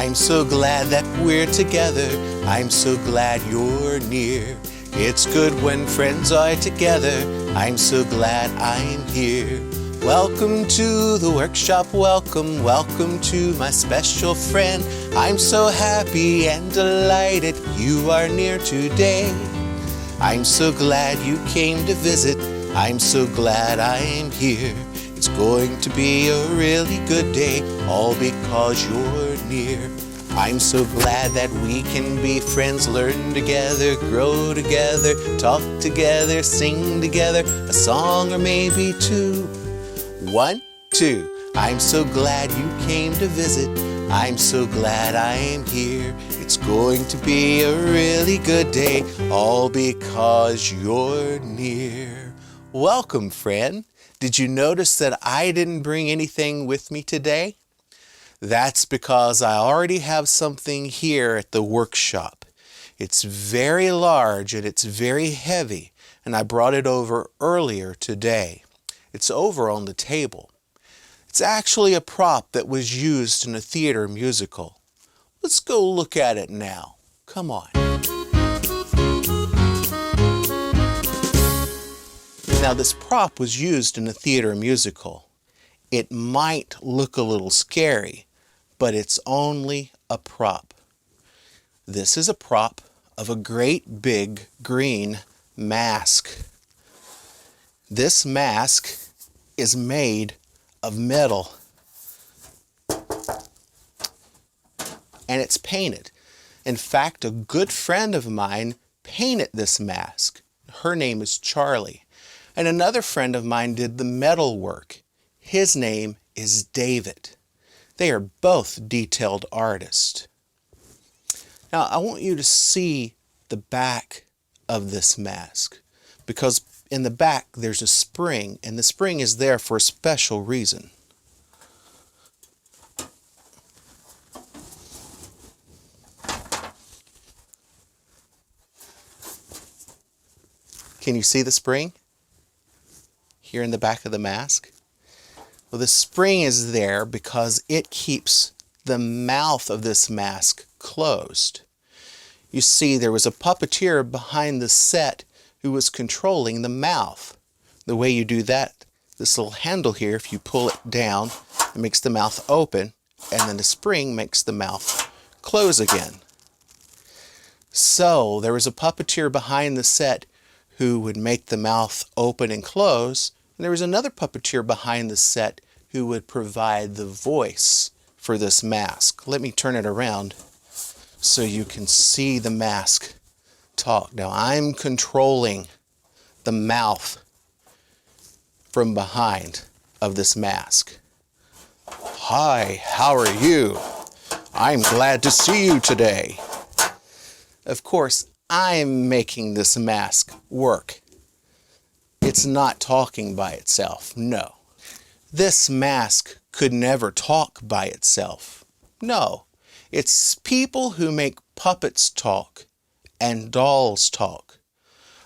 I'm so glad that we're together. I'm so glad you're near. It's good when friends are together. I'm so glad I'm here. Welcome to the workshop, welcome, welcome to my special friend. I'm so happy and delighted you are near today. I'm so glad you came to visit. I'm so glad I'm here. It's going to be a really good day, all because you're near. I'm so glad that we can be friends, learn together, grow together, talk together, sing together, a song or maybe two. 1, 2. I'm so glad you came to visit. I'm so glad I am here. It's going to be a really good day, all because you're near. Welcome, friend. Did you notice that I didn't bring anything with me today? That's because I already have something here at the workshop. It's very large and it's very heavy, and I brought it over earlier today. It's over on the table. It's actually a prop that was used in a theater musical. Let's go look at it now. Come on. Now, this prop was used in a theater musical. It might look a little scary, but it's only a prop. This is a prop of a great big green mask. This mask is made of metal, and it's painted. In fact, a good friend of mine painted this mask. Her name is Charlie. And another friend of mine did the metal work. His name is David. They are both detailed artists. Now, I want you to see the back of this mask, because in the back there's a spring, and the spring is there for a special reason. Can you see the spring here in the back of the mask? Well, the spring is there because it keeps the mouth of this mask closed. You see, there was a puppeteer behind the set who was controlling the mouth. The way you do that, this little handle here, if you pull it down, it makes the mouth open, and then the spring makes the mouth close again. So there was a puppeteer behind the set who would make the mouth open and close, and there was another puppeteer behind the set who would provide the voice for this mask. Let me turn it around so you can see the mask talk. Now, I'm controlling the mouth from behind of this mask. Hi, how are you? I'm glad to see you today. Of course, I'm making this mask work. It's not talking by itself, no. This mask could never talk by itself. No, it's people who make puppets talk and dolls talk.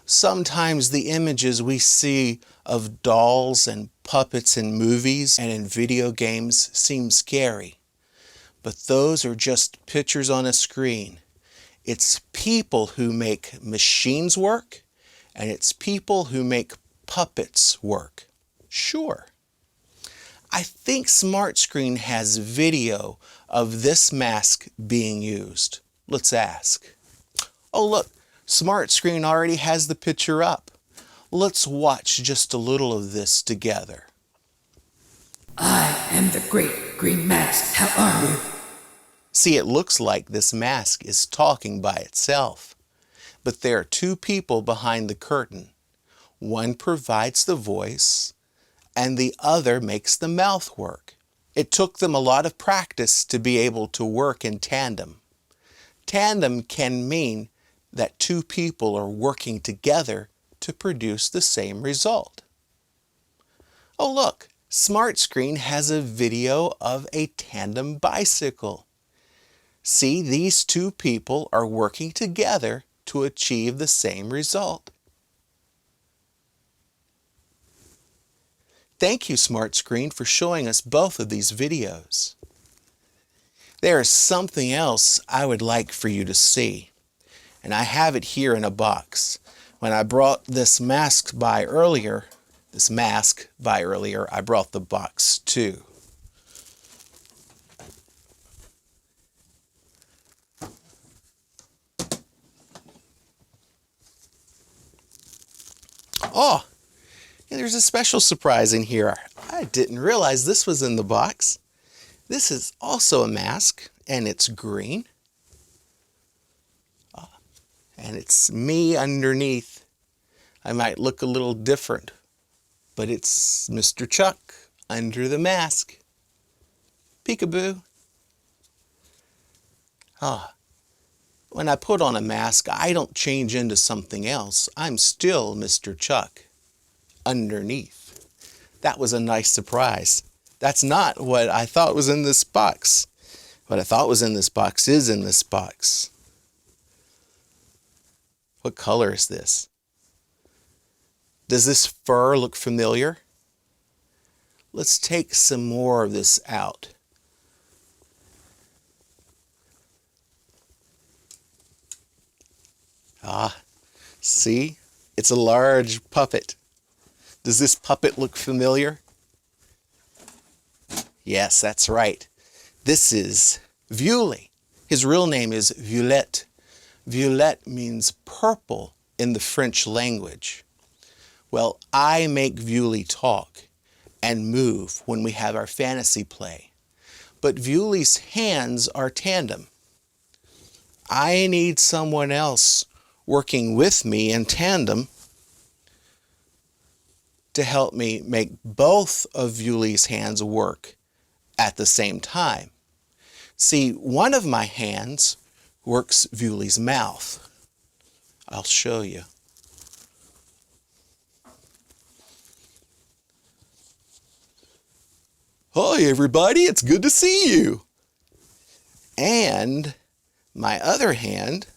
Sometimes the images we see of dolls and puppets in movies and in video games seem scary, but those are just pictures on a screen. It's people who make machines work, and it's people who make puppets work. Sure. I think SmartScreen has video of this mask being used. Let's ask. Oh, look, SmartScreen already has the picture up. Let's watch just a little of this together. I am the Great Green Mask. How are you? See, it looks like this mask is talking by itself. But there are two people behind the curtain. One provides the voice, and the other makes the mouth work. It took them a lot of practice to be able to work in tandem. Tandem can mean that two people are working together to produce the same result. Oh, look, SmartScreen has a video of a tandem bicycle. See, these two people are working together to achieve the same result. Thank you, SmartScreen, for showing us both of these videos. There's something else I would like for you to see, and I have it here in a box. When I brought this mask by earlier, I brought the box too. Oh, and there's a special surprise in here. I didn't realize this was in the box. This is also a mask, and it's green. And it's me underneath. I might look a little different, but it's Mr. Chuck under the mask. Peekaboo. When I put on a mask, I don't change into something else. I'm still Mr. Chuck underneath. That was a nice surprise. That's not what I thought was in this box. What I thought was in this box is in this box. What color is this? Does this fur look familiar? Let's take some more of this out. See? It's a large puppet. Does this puppet look familiar? Yes, that's right. This is Viewley. His real name is Violette. Violette means purple in the French language. Well, I make Viewley talk and move when we have our fantasy play. But Viewley's hands are tandem. I need someone else working with me in tandem to help me make both of Viewley's hands work at the same time. See, one of my hands works Viewley's mouth. I'll show you. Hi everybody, it's good to see you. And my other hand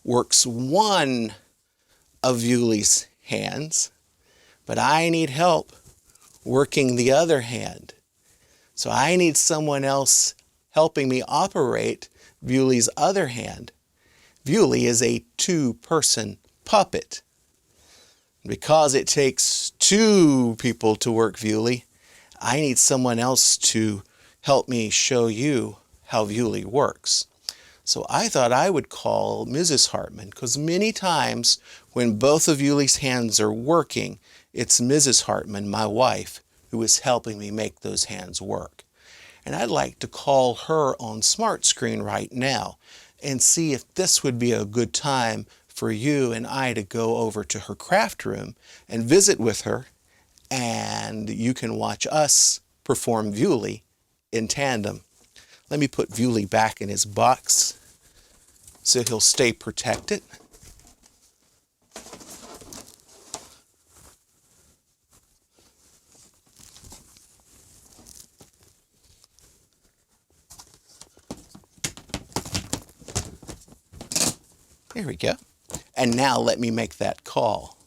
works one of Viewley's hands, but I need help working the other hand. So I need someone else helping me operate Viewley's other hand. Viewley is a two-person puppet. Because it takes two people to work Viewley, I need someone else to help me show you how Viewley works. So I thought I would call Mrs. Hartman, because many times when both of Viewley's hands are working, it's Mrs. Hartman, my wife, who is helping me make those hands work. And I'd like to call her on Smart Screen right now and see if this would be a good time for you and I to go over to her craft room and visit with her, and you can watch us perform Viewley in tandem. Let me put Viewley back in his box so he'll stay protected. There we go. And now let me make that call.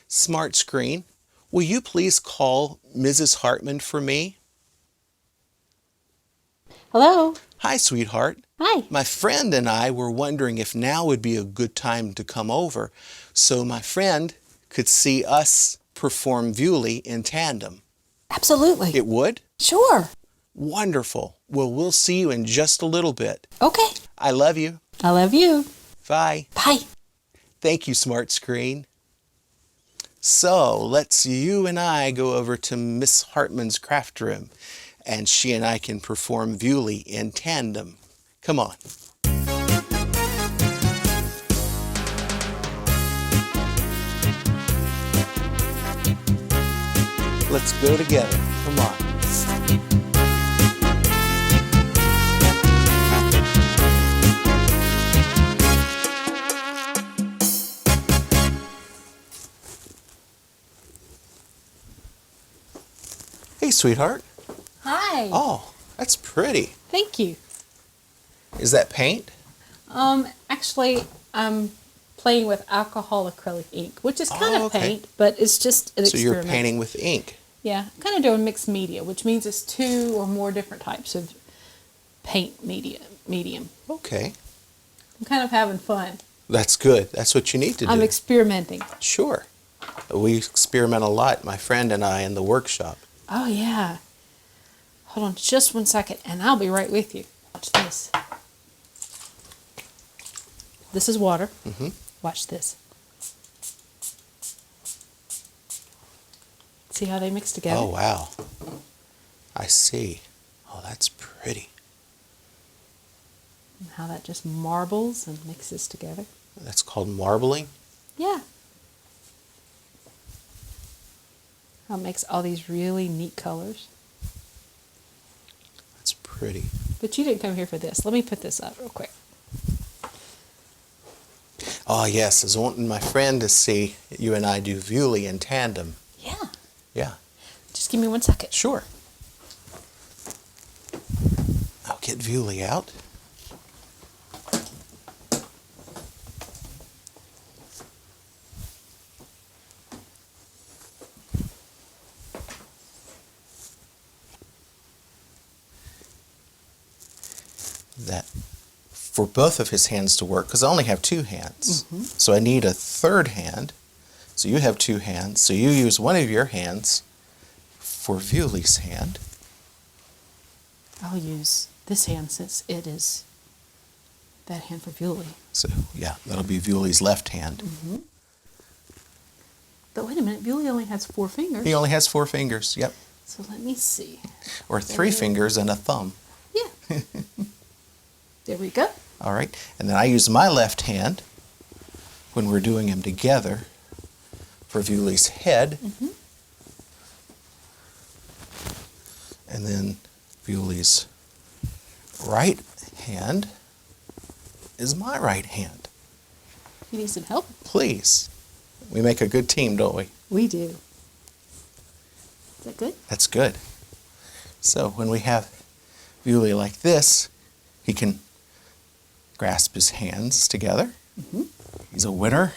Smart Screen, will you please call Mrs. Hartman for me? Hello. Hi, sweetheart. Hi. My friend and I were wondering if now would be a good time to come over so my friend could see us perform Viewley in tandem. Absolutely. It would? Sure. Wonderful. Well, we'll see you in just a little bit. Okay. I love you. I love you. Bye. Bye. Thank you, Smart Screen. So let's you and I go over to Miss Hartman's craft room, and she and I can perform Viewley in tandem. Come on. Let's go together. Come on. Hey, sweetheart. Hi. Oh, that's pretty. Thank you. Is that paint? Actually, I'm playing with alcohol acrylic ink, which is kind of okay. paint, but it's just an So you're experiment. painting with ink. Yeah, kind of doing mixed media, which means it's two or more different types of paint medium. Okay. I'm kind of having fun. That's good. That's what you need to do. I'm experimenting. Sure. We experiment a lot, my friend and I, in the workshop. Oh, yeah. Hold on just 1 second, and I'll be right with you. Watch this. This is water. Mm-hmm. Watch this. See how they mix together? Oh, wow. I see. Oh, that's pretty. And how that just marbles and mixes together. That's called marbling? Yeah. How it makes all these really neat colors. That's pretty. But you didn't come here for this. Let me put this up real quick. Oh, yes. I was wanting my friend to see you and I do Viewly in tandem. Yeah. Yeah. Just give me 1 second. Sure. I'll get Viewly out. That for both of his hands to work, because I only have 2 hands, so I need a third hand. So you have 2 hands, so you use one of your hands for Viewly's hand. I'll use this hand since it is that hand for Viewly. So yeah, that'll be Viewly's left hand. But wait a minute, Viewly only has 4 fingers. He only has 4 fingers, yep, So let me see. or 3 fingers and a thumb. Yeah. There we go. All right, and then I use my left hand when we're doing them together for Viewly's head. And then Viewly's right hand is my right hand. You need some help? Please. We make a good team, don't we? We do. Is that good? That's good. So when we have Viewly like this, he can grasp his hands together. He's a winner.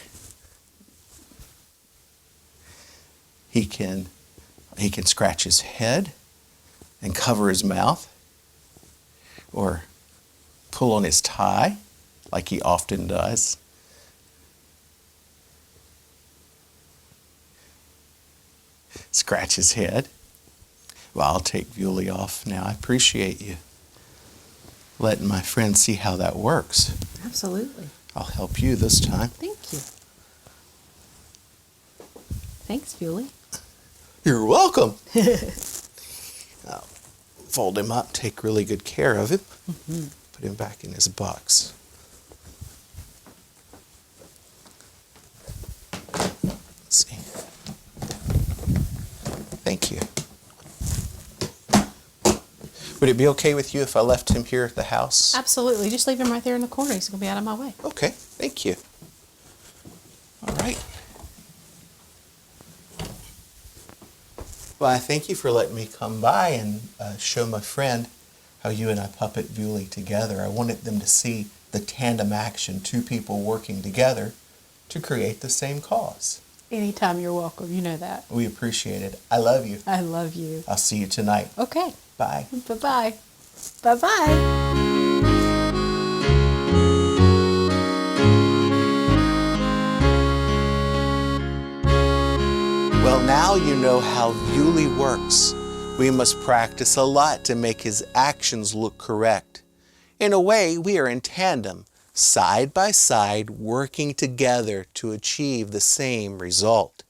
He can scratch his head and cover his mouth, or pull on his tie like he often does. Scratch his head. Well, I'll take Viewly off now. I appreciate you letting my friend see how that works. Absolutely. I'll help you this time. Thank you. Thanks, Viewly. You're welcome. I'll fold him up, take really good care of him, put him back in his box. Let's see. Thank you. Would it be okay with you if I left him here at the house? Absolutely. Just leave him right there in the corner. He's going to be out of my way. Okay, thank you. All right. Well, I thank you for letting me come by and show my friend how you and I puppet Viewly together. I wanted them to see the tandem action, 2 people working together to create the same cause. Anytime you're welcome. You know that. We appreciate it. I love you. I love you. I'll see you tonight. Okay. Bye. Bye-bye. Bye-bye. Well, now you know how Viewly works. We must practice a lot to make his actions look correct. In a way, we are in tandem, side by side, working together to achieve the same result.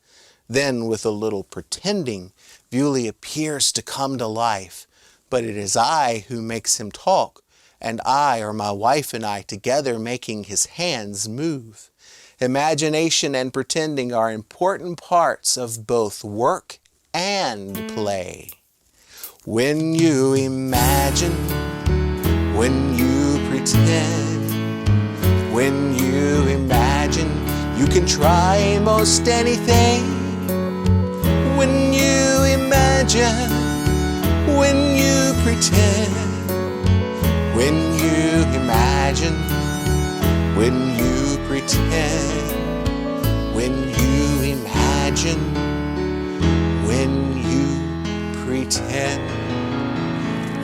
Then, with a little pretending, Viewly appears to come to life, but it is I who makes him talk, and I, or my wife and I, together making his hands move. Imagination and pretending are important parts of both work and play. When you imagine, when you pretend, when you imagine, you can try most anything. When you imagine, when you pretend, when you imagine, when you pretend, when you imagine, when you pretend.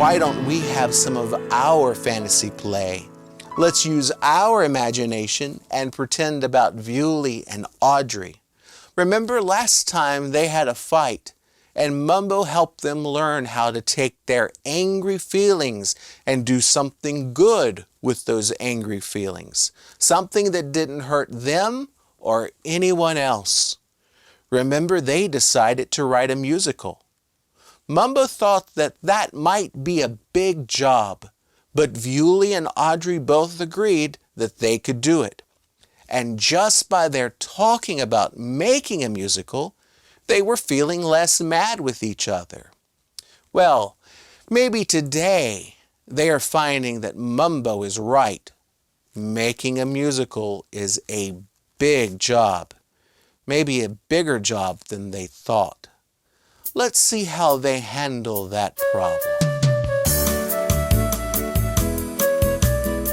why don't we have some of our fantasy play? Let's use our imagination and pretend about Bewley and Audrey. Remember last time they had a fight, and Mumbo helped them learn how to take their angry feelings and do something good with those angry feelings, something that didn't hurt them or anyone else. Remember, they decided to write a musical. Mumbo thought that that might be a big job, but Bewley and Audrey both agreed that they could do it. And just by their talking about making a musical, they were feeling less mad with each other. Well, maybe today they are finding that Mumbo is right. Making a musical is a big job, maybe a bigger job than they thought. Let's see how they handle that problem.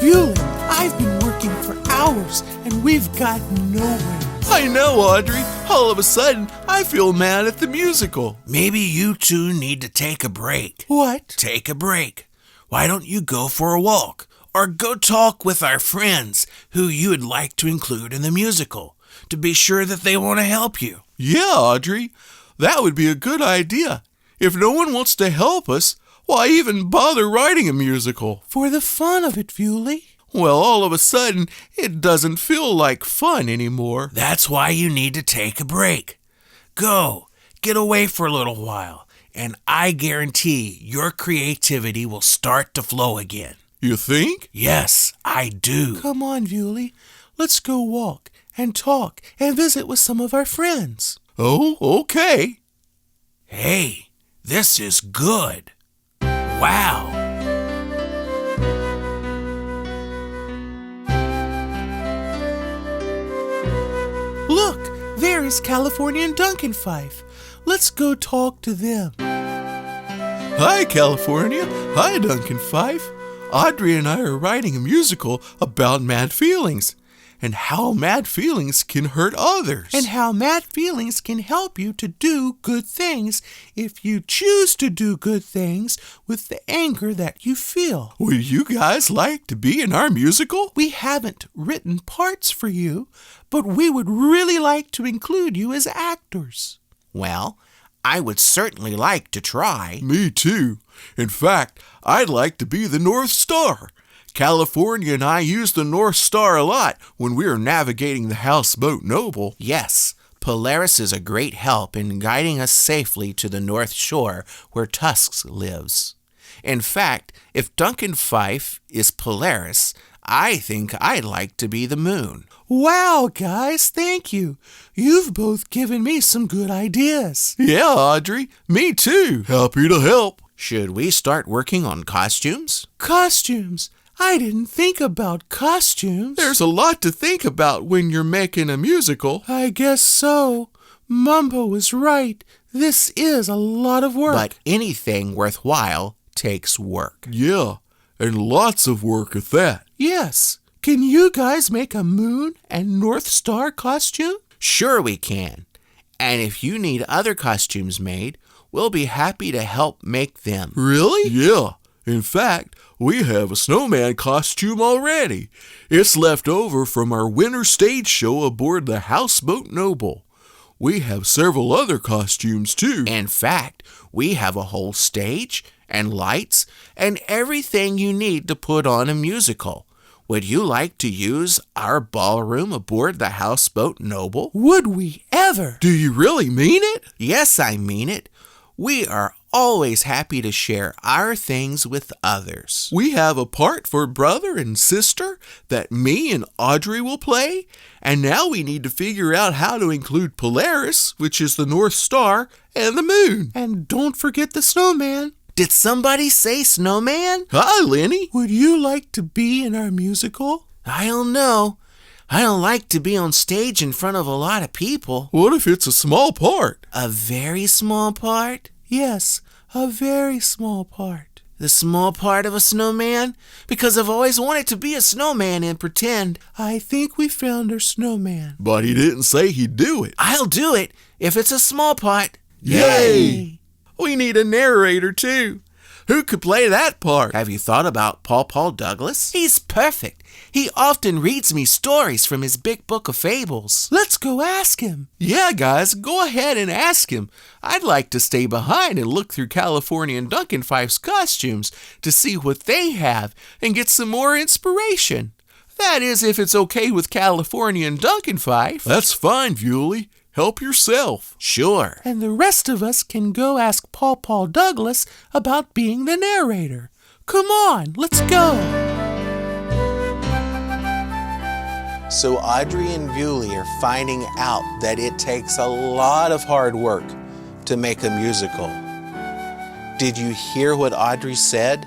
Bewley, I've been working for hours and we've gotten nowhere. I know, Audrey. All of a sudden, I feel mad at the musical. Maybe you two need to take a break. What? Take a break. Why don't you go for a walk? Or go talk with our friends who you would like to include in the musical to be sure that they want to help you. Yeah, Audrey. That would be a good idea. If no one wants to help us, why even bother writing a musical? For the fun of it, Bewley. Well, all of a sudden, it doesn't feel like fun anymore. That's why you need to take a break. Go, get away for a little while, and I guarantee your creativity will start to flow again. You think? Yes, I do. Come on, Bewley. Let's go walk and talk and visit with some of our friends. Oh, okay. Hey, this is good. Wow. Look, there is California and Duncan Fife. Let's go talk to them. Hi, California. Hi, Duncan Fife. Audrey and I are writing a musical about mad feelings and how mad feelings can hurt others. And how mad feelings can help you to do good things if you choose to do good things with the anger that you feel. Would you guys like to be in our musical? We haven't written parts for you, but we would really like to include you as actors. Well, I would certainly like to try. Me too. In fact, I'd like to be the North Star. California and I use the North Star a lot when we are navigating the houseboat Noble. Yes, Polaris is a great help in guiding us safely to the North Shore where Tusks lives. In fact, if Duncan Fife is Polaris, I think I'd like to be the moon. Wow, guys, thank you. You've both given me some good ideas. Yeah, Audrey, me too. Happy to help. Should we start working on costumes? Costumes. I didn't think about costumes. There's a lot to think about when you're making a musical. I guess so. Mumbo was right. This is a lot of work. But anything worthwhile takes work. Yeah, and lots of work at that. Yes. Can you guys make a moon and North Star costume? Sure we can. And if you need other costumes made, we'll be happy to help make them. Really? Yeah. In fact, we have a snowman costume already. It's left over from our winter stage show aboard the Houseboat Noble. We have several other costumes too. In fact, we have a whole stage and lights and everything you need to put on a musical. Would you like to use our ballroom aboard the Houseboat Noble? Would we ever? Do you really mean it? Yes, I mean it. We are always happy to share our things with others. We have a part for brother and sister that me and Audrey will play, and now we need to figure out how to include Polaris, which is the North Star, and the moon. And don't forget the snowman. Did somebody say snowman? Hi, Lenny. Would you like to be in our musical? I don't know. I don't like to be on stage in front of a lot of people. What if it's a small part? A very small part? Yes, a very small part. The small part of a snowman? Because I've always wanted to be a snowman and pretend. I think we found our snowman. But he didn't say he'd do it. I'll do it if it's a small part. Yay! We need a narrator too. Who could play that part? Have you thought about Paul Douglas? He's perfect. He often reads me stories from his big book of fables. Let's go ask him. Yeah, guys, go ahead and ask him. I'd like to stay behind and look through California and Duncan Fife's costumes to see what they have and get some more inspiration. That is, if it's okay with California and Duncan Fife. That's fine, Bewley. Help yourself. Sure. And the rest of us can go ask Paul Douglas about being the narrator. Come on, let's go. So Audrey and Bewley are finding out that it takes a lot of hard work to make a musical. Did you hear what Audrey said?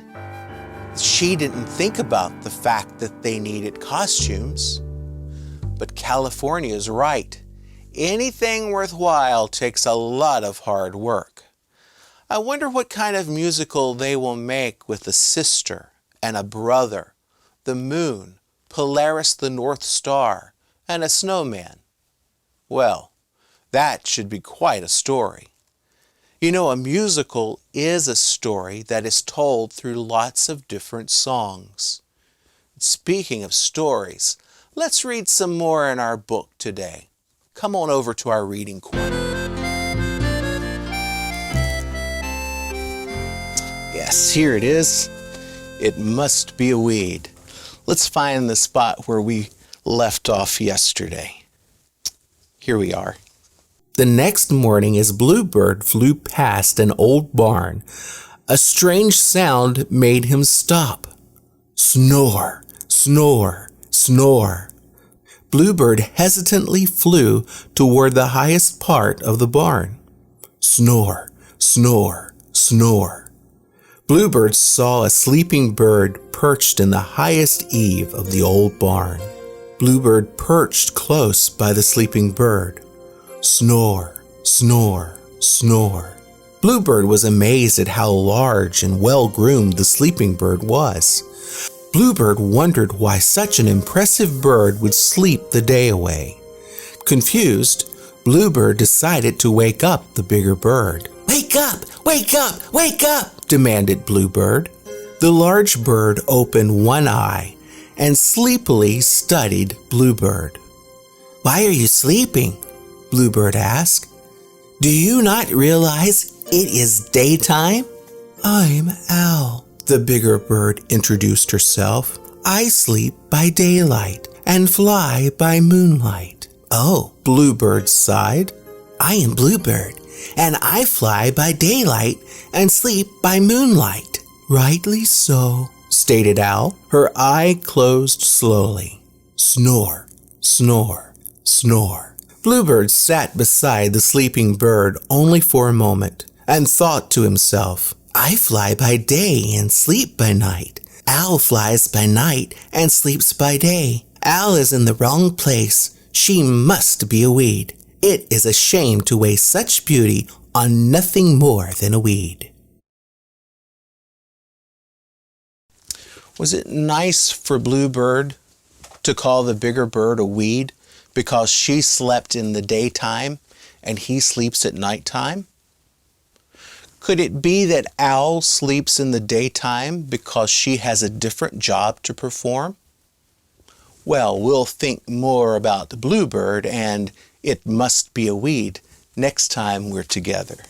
She didn't think about the fact that they needed costumes. But California is right. Anything worthwhile takes a lot of hard work. I wonder what kind of musical they will make with a sister and a brother, the moon, Polaris the North Star, and a snowman. Well, that should be quite a story. You know, a musical is a story that is told through lots of different songs. Speaking of stories, let's read some more in our book today. Come on over to our reading corner. Yes, here it is. It Must Be a Weed. Let's find the spot where we left off yesterday. Here we are. The next morning, as Bluebird flew past an old barn, a strange sound made him stop. Snore, snore, snore. Bluebird hesitantly flew toward the highest part of the barn. Snore, snore, snore. Bluebird saw a sleeping bird perched in the highest eave of the old barn. Bluebird perched close by the sleeping bird. Snore, snore, snore. Bluebird was amazed at how large and well-groomed the sleeping bird was. Bluebird wondered why such an impressive bird would sleep the day away. Confused, Bluebird decided to wake up the bigger bird. "Wake up! Wake up! Wake up!" demanded Bluebird. The large bird opened one eye and sleepily studied Bluebird. "Why are you sleeping?" Bluebird asked. "Do you not realize it is daytime?" "I'm Owl," the bigger bird introduced herself. "I sleep by daylight and fly by moonlight." "Oh," Bluebird sighed. "I am Bluebird, and I fly by daylight and sleep by moonlight." "Rightly so," stated Owl. Her eye closed slowly. Snore, snore, snore. Bluebird sat beside the sleeping bird only for a moment and thought to himself, "I fly by day and sleep by night. Owl flies by night and sleeps by day. Owl is in the wrong place. She must be a weed. It is a shame to waste such beauty on nothing more than a weed." Was it nice for Bluebird to call the bigger bird a weed because she slept in the daytime and he sleeps at nighttime? Could it be that Owl sleeps in the daytime because she has a different job to perform? Well, we'll think more about Bluebird and It Must Be a Weed next time we're together.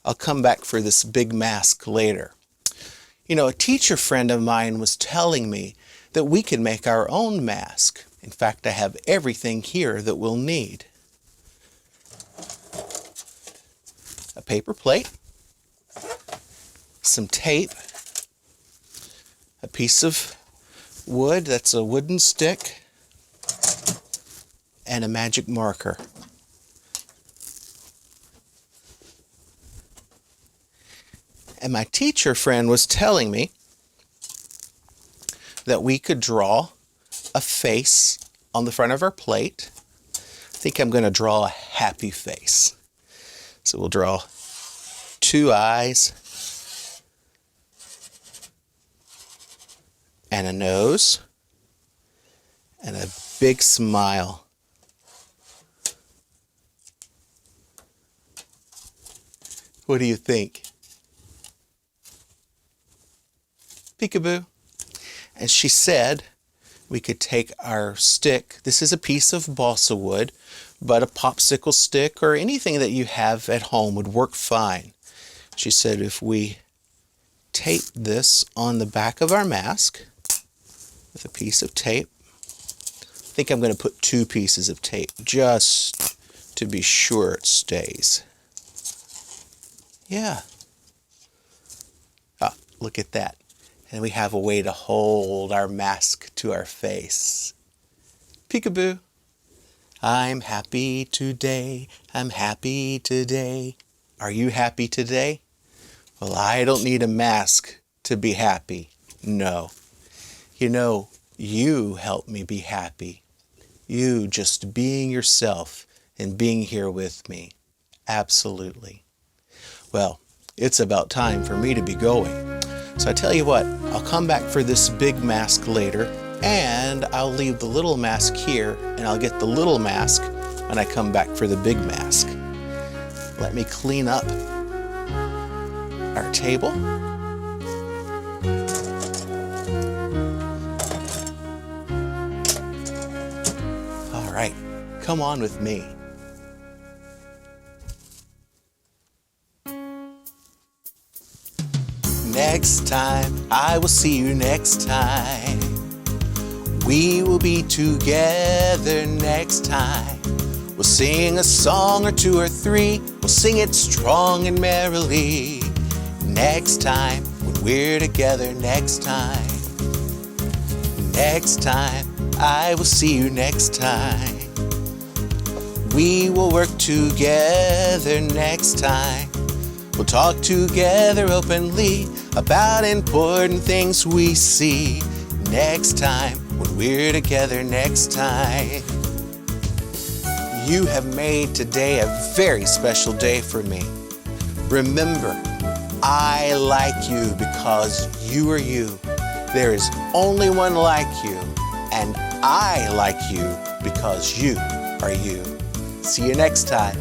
I'll come back for this big mask later. You know, a teacher friend of mine was telling me that we could make our own mask. In fact, I have everything here that we'll need. A paper plate, some tape, a piece of wood, that's a wooden stick, and a magic marker. And my teacher friend was telling me that we could draw a face on the front of our plate. I think I'm going to draw a happy face. So we'll draw 2 eyes and a nose and a big smile. What do you think? Peekaboo. And she said we could take our stick. This is a piece of balsa wood, but a popsicle stick or anything that you have at home would work fine. She said if we tape this on the back of our mask with a piece of tape, I think I'm going to put 2 pieces of tape just to be sure it stays. Yeah. Ah, look at that. And we have a way to hold our mask to our face. Peekaboo. I'm happy today. I'm happy today. Are you happy today? Well, I don't need a mask to be happy. No. You know, you help me be happy. You just being yourself and being here with me. Absolutely. Well, it's about time for me to be going. So I tell you what, I'll come back for this big mask later, and I'll leave the little mask here, and I'll get the little mask when I come back for the big mask. Let me clean up our table. All right, come on with me. Next time, I will see you next time. We will be together next time. We'll sing a song or 2 or 3. We'll sing it strong and merrily. Next time, when we're together next time. Next time, I will see you next time. We will work together next time. We'll talk together openly about important things we see. Next time, when we're together next time. You have made today a very special day for me. Remember, I like you because you are you. There is only one like you, and I like you because you are you. See you next time.